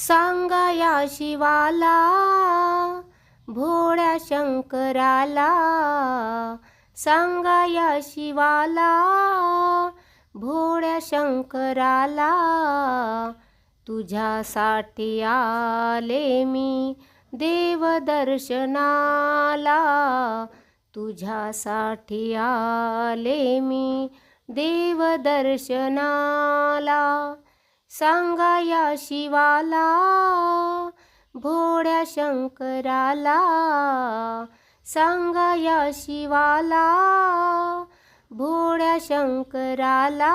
सांगा या शिवाला, भोळ्या शंकराला. सांगा या शिवाला, भोळ्या शंकराला. तुझ्यासाठी आले मी देवदर्शनाला. तुझ्यासाठी आले मी देवदर्शनाला. सांगा या शिवाला, भोळ्या शंकराला. सांगा या शिवाला, भोळ्या शंकराला.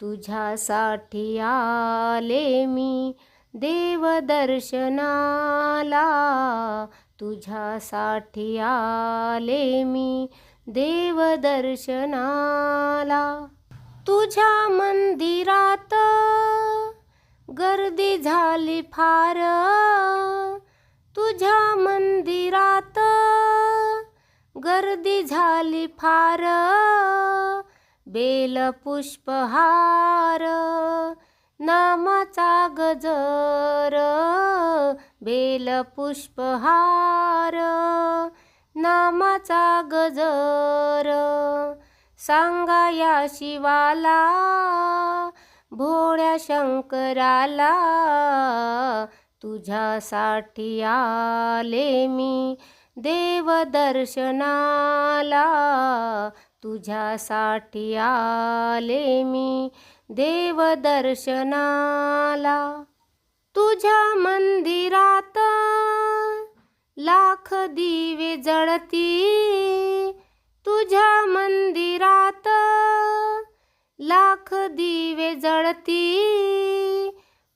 तुझ्यासाठी आले मी देवदर्शनाला. तुझ्यासाठी आले मी देवदर्शनाला. तुझ्या मंदिरात गर्दी झाली फार. तुझ्या मंदिरात गर्दी झाली फार. बेल पुष्पहार नामाचा गजर. बेल पुष्पहार नामाचा गजर. सांगा या शिवाला, भोळ्या शंकराला. तुझ्यासाठी आले मी देवदर्शनाला. तुझ्यासाठी आले मी देवदर्शनाला. तुझ्या मंदिरात लाख दिवे जळती. तुझ्या मंदिरात लाख दिवे जळती.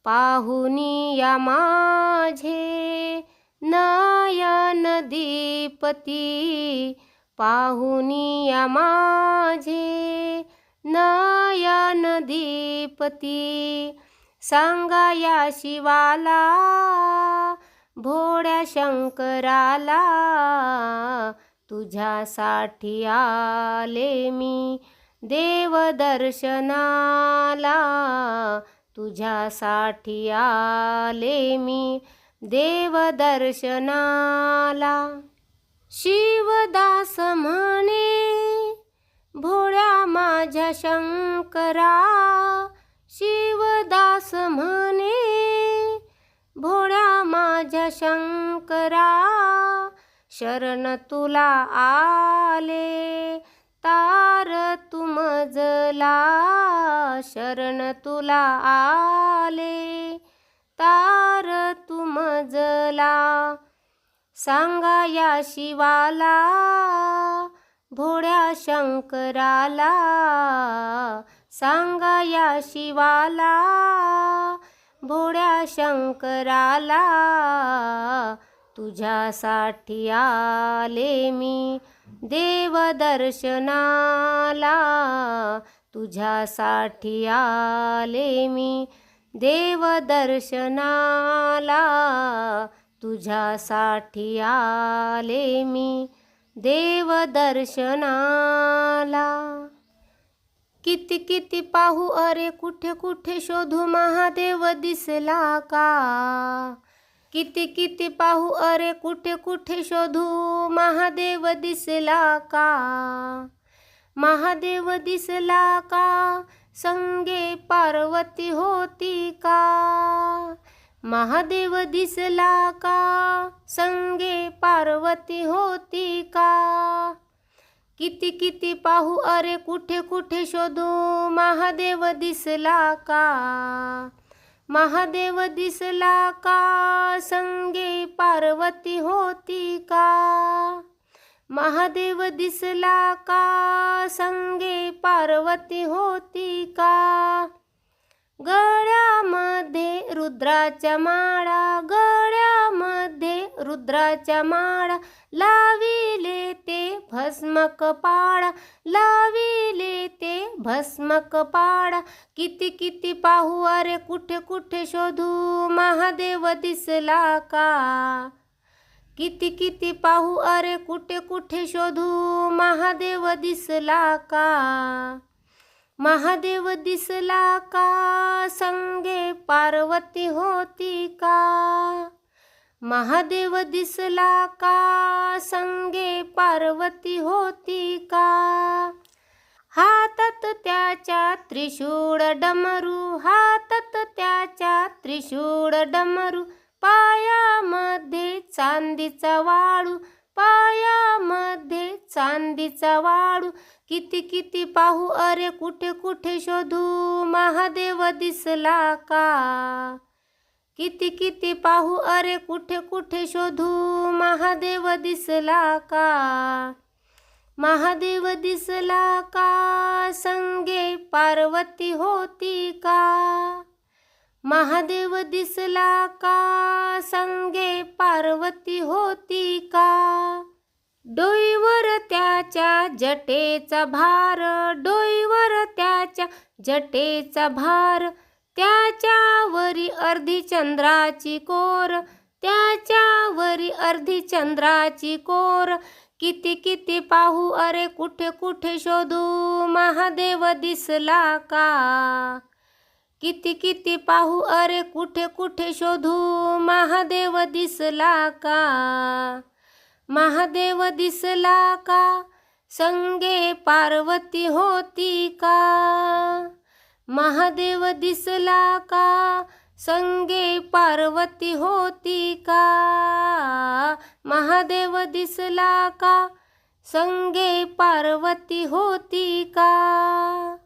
पाहुनी या माझे नयन दीपती. पाहुनी या माझे नयन दीपती. सांगा या शिवाला, भोळ्या शंकराला. तुझ्यासाठी आले मी देवदर्शनाला. तुझ्यासाठी आले मी देवदर्शनाला. शिवदास म्हणे भोळ्या माझ्या शंकरा. शिवदास म्हणे भोळ्या माझ्या शंकरा. शरण तुला आले तार तू मजला. शरण तुला आले तार तू मजला. सांगा या शिवाला, भोळ्या शंकराला. सांगा या शिवाला, भोळ्या शंकराला. तुझ्यासाठी आले मी देवदर्शनाला. तुझ्यासाठी आले मी देवदर्शनाला. तुझ्यासाठी आले मी देवदर्शनाला. किती किती पाहू अरे कुठे कुठे शोधू महादेव दिसला का. किती किती पाहू अरे कुठे कुठे शोधू महादेव दिसला का. महादेव दिसला का संगे पार्वती होती का. महादेव दिसला का संगे पार्वती होती का. किती किती पाहू अरे कुठे कुठे शोधू महादेव दिसला का. महादेव दिसला का संगे पार्वती होती का. महादेव दिसला का संगे पार्वती होती का. गळ्यामध्ये रुद्राच्या माळा. गळ्यामध्ये रुद्राच्या माळा. लाविले ते भस्म कपाळा. लाविले ते भस्म कपाळा. किती किती पाहू अरे कुठे कुठे शोधू महादेव दिसला का. किती किती पाहू अरे कुठे कुठे शोधू महादेव दिसला का. महादेव दिसला का संगे पार्वती होती का? महादेव दिसला का संगे पार्वती होती का? हातात त्याच्या त्रिशूळ डमरू, हातात त्याच्या त्रिशूळ डमरू, पायामध्ये चांदीचा वाळू, पायामध्ये चांदीचा वाळू. किती किती पाहू अरे कुठे कुठे शोधू, महादेव दिसला का? किती किती पाहू अरे कुठे कुठे शोधू, महादेव दिसला का? महादेव दिसला का संगे पार्वती होती का? महादेव दिसला का संगे पार्वती होती का? डोईवर त्याच्या जटेचा भार, डोईवर त्याच्या जटेचा भार, त्याच्यावरी अर्धी चंद्राची कोर, त्याच्यावरी अर्धी चंद्राची कोर. किती किती पाहू अरे कुठे कुठे शोधू, महादेव दिसला का? किती किती पाहू अरे कुठे कुठे शोधू, महादेव दिसला का? महादेव दिसला का संगे पार्वती होती का? महादेव दिसला का संगे पार्वती होती का? महादेव दिसला का संगे पार्वती होती का?